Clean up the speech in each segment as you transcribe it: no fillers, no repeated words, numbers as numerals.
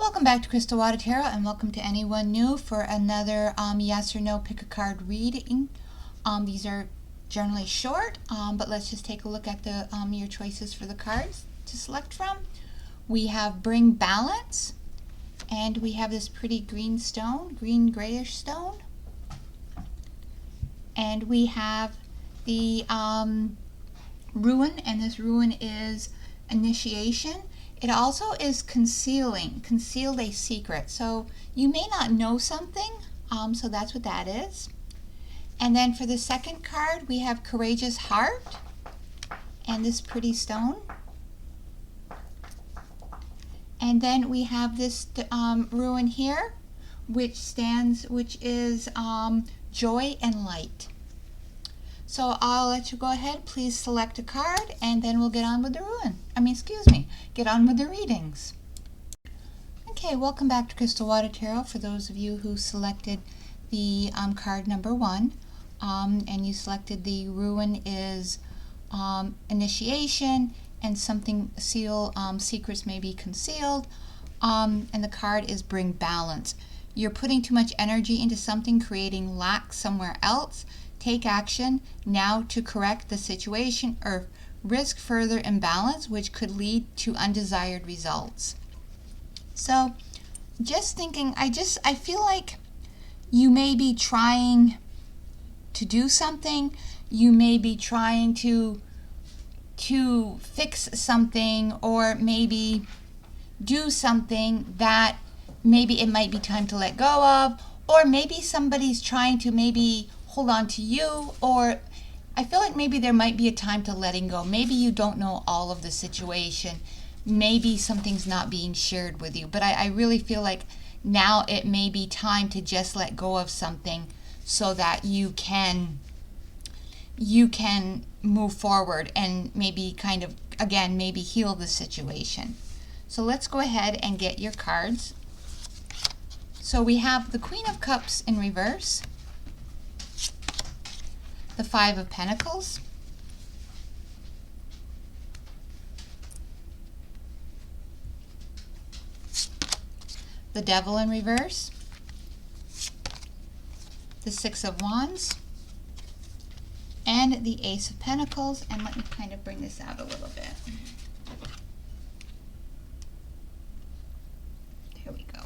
Welcome back to Crystal Water Tarot, and welcome to anyone new for another yes or no pick a card reading. These are generally short, but let's just take a look at the your choices for the cards to select from. We have Bring Balance, and we have this pretty green stone, green grayish stone, and we have the Ruin, and this Ruin is Initiation. It also is concealed a secret. So you may not know something, so that's what that is. And then for the second card, we have Courageous Heart and this pretty stone. And then we have this Ruin here, which is Joy and Light. So I'll let you go ahead. Please select a card, and then we'll get on with the get on with the readings. Okay, welcome back to Crystal Water Tarot. For those of you who selected the card number 1, and you selected the Ruin is Initiation, and secrets may be concealed, and the card is Bring Balance. You're putting too much energy into something, creating lack somewhere else. Take action now to correct the situation or risk further imbalance, which could lead to undesired results. So just thinking, I feel like you may be trying to do something. You may be trying to fix something, or maybe do something that maybe it might be time to let go of, or maybe somebody's trying to maybe hold on to you, or I feel like maybe there might be a time to letting go. Maybe you don't know all of the situation. Maybe something's not being shared with you, but I really feel like now it may be time to just let go of something so that you can move forward and maybe kind of, again, maybe heal the situation. So let's go ahead and get your cards. So we have the Queen of Cups in reverse, the Five of Pentacles, the Devil in reverse, the Six of Wands, and the Ace of Pentacles. And let me kind of bring this out a little bit. There we go.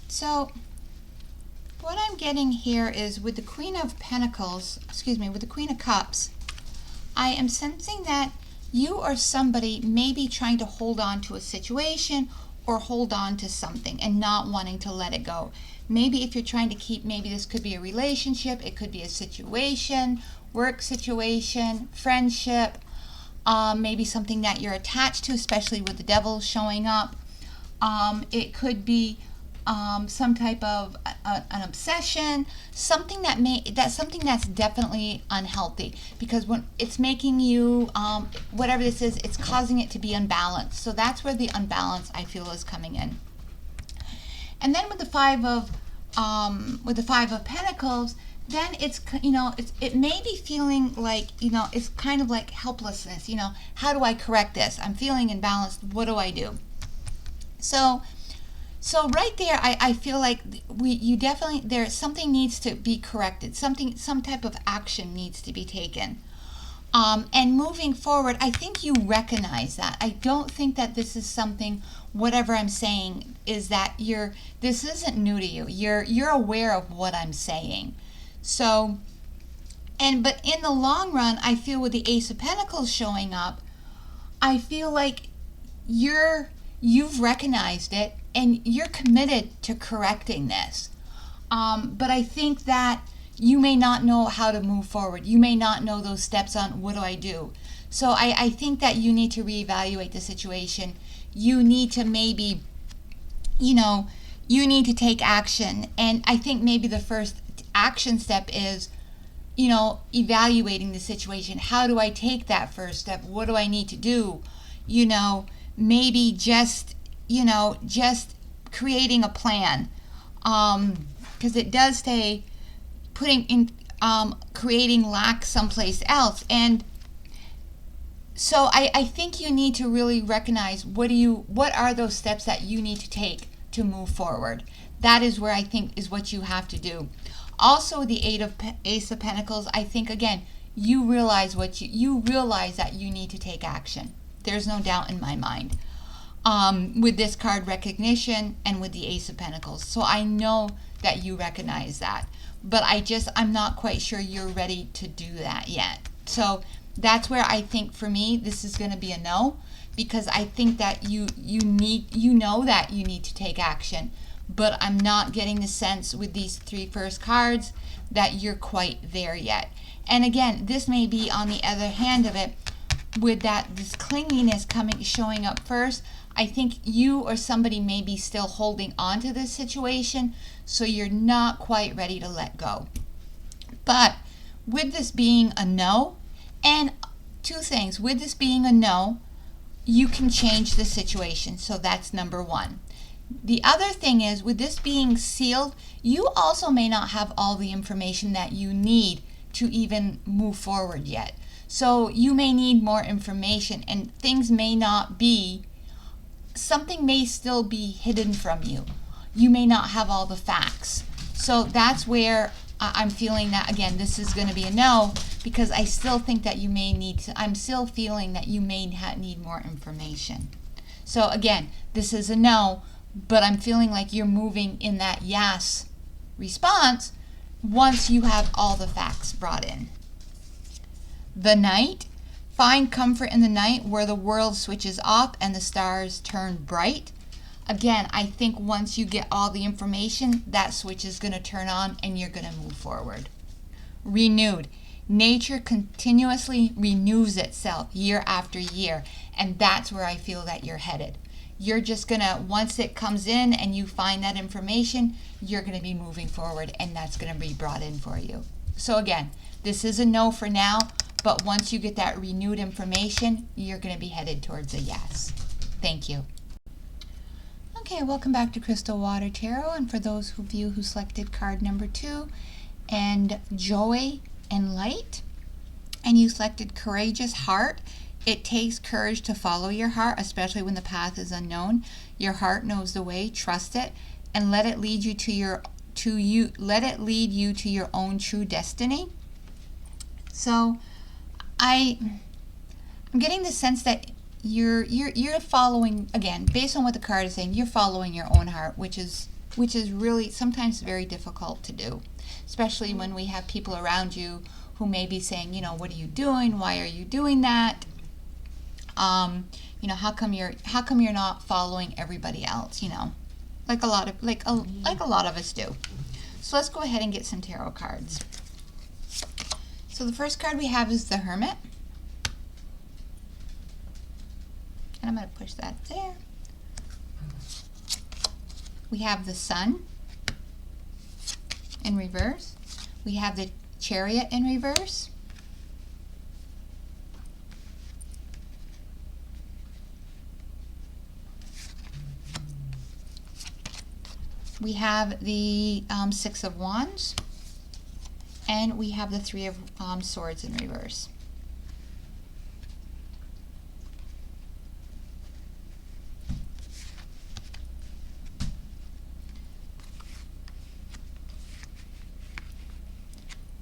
So what I'm getting here is with the Queen of with the Queen of Cups, I am sensing that you or somebody may be trying to hold on to a situation or hold on to something and not wanting to let it go. Maybe if you're trying to keep, maybe this could be a relationship, it could be a situation, work situation, friendship, maybe something that you're attached to, especially with the Devil showing up. It could be some type of an obsession, something that's definitely unhealthy, because when it's making you whatever this is, it's causing it to be unbalanced. So that's where the unbalance, I feel, is coming in. And then with the Five of Pentacles, then it may be feeling like, it's kind of like helplessness. How do I correct this? I'm feeling imbalanced. What do I do? So right there, I feel like something needs to be corrected. Some type of action needs to be taken. And moving forward, I think you recognize that. I don't think that this is something, whatever I'm saying, is that this isn't new to you. You're aware of what I'm saying. So, but in the long run, I feel with the Ace of Pentacles showing up, I feel like you've recognized it, and you're committed to correcting this. But I think that you may not know how to move forward. You may not know those steps on what do I do. So I think that you need to reevaluate the situation. You need to maybe, you need to take action. And I think maybe the first action step is, evaluating the situation. How do I take that first step? What do I need to do? Maybe just creating a plan, because it does say creating lack someplace else. And So I think you need to really recognize what are those steps that you need to take to move forward. That is where I think is what you have to do. Also, the Ace of Pentacles, I think again, you realize you realize that you need to take action. There's no doubt in my mind. With this card, recognition, and with the Ace of Pentacles. So I know that you recognize that. But I'm not quite sure you're ready to do that yet. So that's where I think for me, this is going to be a no, because I think that you know that you need to take action. But I'm not getting the sense with these three first cards that you're quite there yet. And again, this may be on the other hand of it, with this clinginess showing up first. I think you or somebody may be still holding on to this situation, so you're not quite ready to let go. But with this being a no, and two things, with this being a no, you can change the situation. So that's number one. The other thing is, with this being sealed, you also may not have all the information that you need to even move forward yet. So you may need more information, and things may not be, something may still be hidden from you. You may not have all the facts. So that's where I'm feeling that, again, this is going to be a no, because I still think that you may need to, I'm still feeling that you may need more information. So again, this is a no, but I'm feeling like you're moving in that yes response once you have all the facts brought in. The Knight. Find comfort in the night where the world switches off and the stars turn bright. Again, I think once you get all the information, that switch is going to turn on and you're going to move forward. Renewed. Nature continuously renews itself year after year, and that's where I feel that you're headed. You're just going to, once it comes in and you find that information, you're going to be moving forward, and that's going to be brought in for you. So again, this is a no for now, but once you get that renewed information, you're going to be headed towards a yes. Thank you. Okay, welcome back to Crystal Water Tarot, and for those of you who selected card number 2 and Joy and Light, and you selected Courageous Heart, it takes courage to follow your heart, especially when the path is unknown. Your heart knows the way. Trust it, and let it lead you to your own true destiny. So I'm getting the sense that you're following, again, based on what the card is saying, you're following your own heart, which is really sometimes very difficult to do, especially when we have people around you who may be saying, what are you doing? Why are you doing that? How come you're not following everybody else? Like a lot of us do. So let's go ahead and get some tarot cards. So the first card we have is the Hermit. And I'm going to push that there. We have the Sun in reverse. We have the Chariot in reverse. We have the Six of Wands. And we have the Three of Swords in reverse.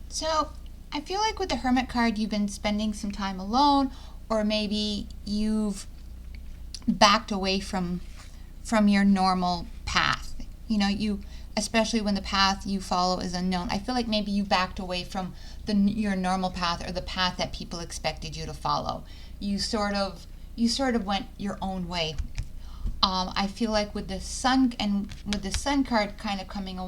So I feel like with the Hermit card, you've been spending some time alone, or maybe you've backed away from your normal path. Especially when the path you follow is unknown. I feel like maybe you backed away from your normal path, or the path that people expected you to follow. You sort of went your own way. I feel like with the Sun card kind of coming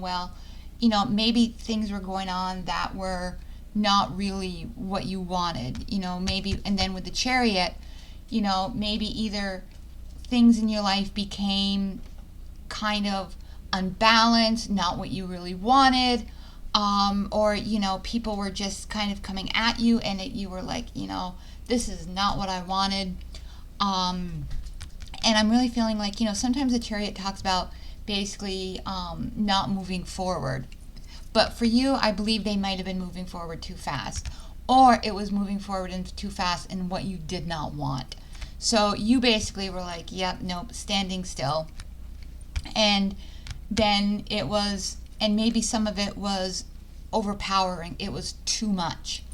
maybe things were going on that were not really what you wanted. Maybe, and then with the Chariot, maybe either things in your life became kind of unbalanced, not what you really wanted, or people were just kind of coming at you, and you were like, this is not what I wanted. And I'm really feeling like, sometimes the Chariot talks about basically not moving forward, but for you, I believe they might have been moving forward too fast, or it was moving forward into too fast in what you did not want. So you basically were like, yep, nope, standing still. And then it was, and maybe some of it was overpowering. It was too much.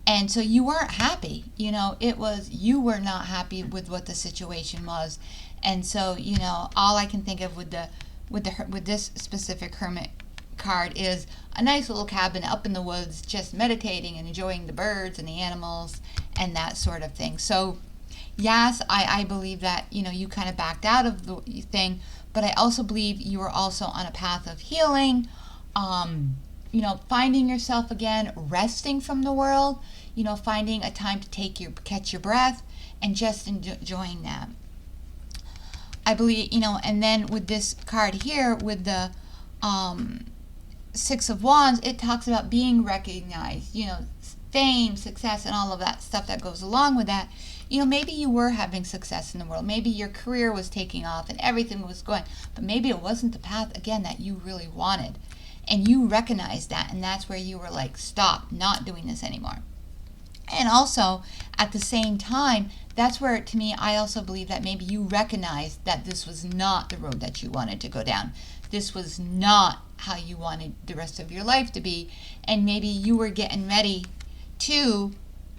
And so you weren't happy. It was, you were not happy with what the situation was. And so, all I can think of with this specific hermit card is a nice little cabin up in the woods, just meditating and enjoying the birds and the animals and that sort of thing. So yes, I believe that, you kind of backed out of the thing, but I also believe you were also on a path of healing, finding yourself again, resting from the world, finding a time to catch your breath and just enjoying that. I believe, and then with this card here, with the Six of Wands, it talks about being recognized, fame, success, and all of that stuff that goes along with that. Maybe you were having success in the world. Maybe your career was taking off and everything was going, but maybe it wasn't the path, again, that you really wanted. And you recognized that, and that's where you were like, stop, not doing this anymore. And also, at the same time, that's where, to me, I also believe that maybe you recognized that this was not the road that you wanted to go down. This was not how you wanted the rest of your life to be. And maybe you were getting ready to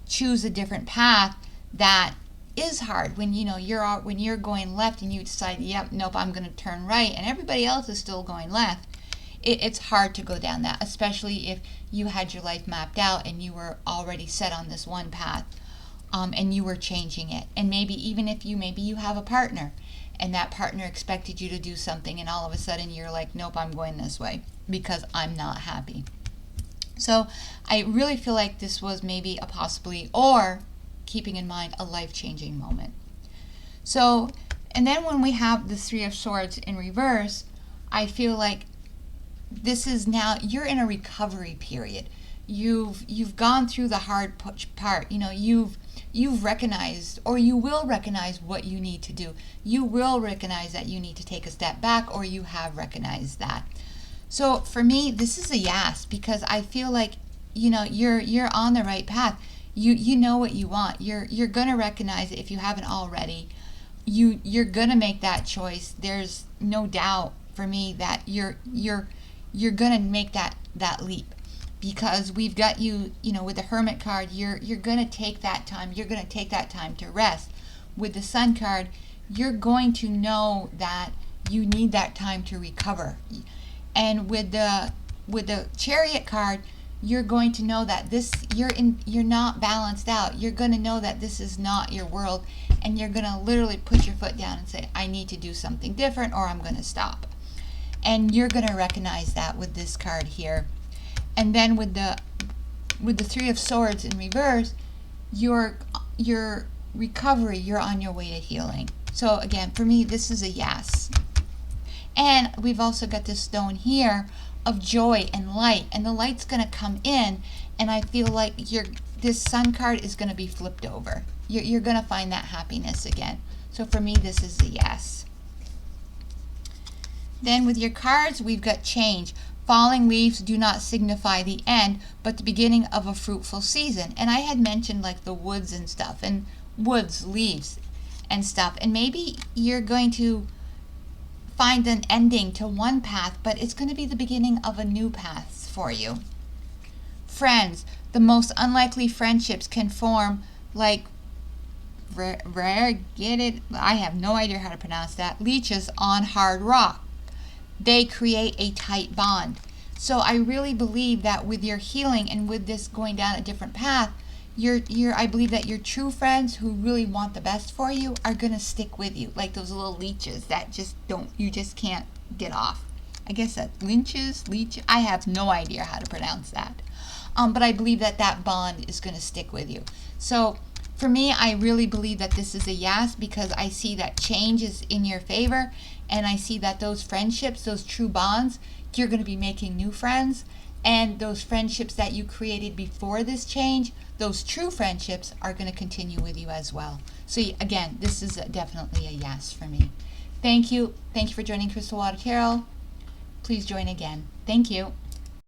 choose a different path that is hard when, when you're going left and you decide, yep, nope, I'm going to turn right, and everybody else is still going left. It's hard to go down that, especially if you had your life mapped out and you were already set on this one path, and you were changing it. And maybe even if maybe you have a partner and that partner expected you to do something, and all of a sudden you're like, nope, I'm going this way because I'm not happy. So I really feel like this was maybe a possibly, or keeping in mind, a life-changing moment. So, and then when we have the Three of Swords in reverse, I feel like this is now, you're in a recovery period. You've gone through the hard part. You've recognized, or you will recognize what you need to do. You will recognize that you need to take a step back, or you have recognized that. So for me, this is a yes, because I feel like, you're on the right path. You know what you want. You're gonna recognize it if you haven't already. You're gonna make that choice. There's no doubt for me that you're gonna make that leap, because we've got you with the Hermit card, you're gonna take that time. You're gonna take that time to rest. With the Sun card, you're going to know that you need that time to recover. And with the Chariot card, you're going to know that you're not balanced out. You're going to know that this is not your world, and you're going to literally put your foot down and say, I need to do something different, or I'm going to stop. And you're going to recognize that with this card here. And then with the Three of Swords in reverse, your recovery, you're on your way to healing. So again, for me, this is a yes. And we've also got this stone here of joy and light, and the light's going to come in, and I feel like this Sun card is going to be flipped over. You're going to find that happiness again. So for me, this is a yes. Then with your cards, we've got change. Falling leaves do not signify the end, but the beginning of a fruitful season. And I had mentioned like the woods and stuff, and woods, leaves and stuff, and maybe you're going to find an ending to one path, but it's going to be the beginning of a new path for you. Friends, the most unlikely friendships can form like rare, get it? I have no idea how to pronounce that. Leeches on hard rock. They create a tight bond. So I really believe that with your healing and with this going down a different path, I believe that your true friends who really want the best for you are going to stick with you, like those little leeches that you just can't get off. I guess that leech, I have no idea how to pronounce that. But I believe that bond is going to stick with you. So for me, I really believe that this is a yes, because I see that change is in your favor, and I see that those friendships, those true bonds, you're going to be making new friends, and those friendships that you created before this change, those true friendships are going to continue with you as well. So again, this is definitely a yes for me. Thank you. Thank you for joining Crystal Water Tarot. Please join again. Thank you.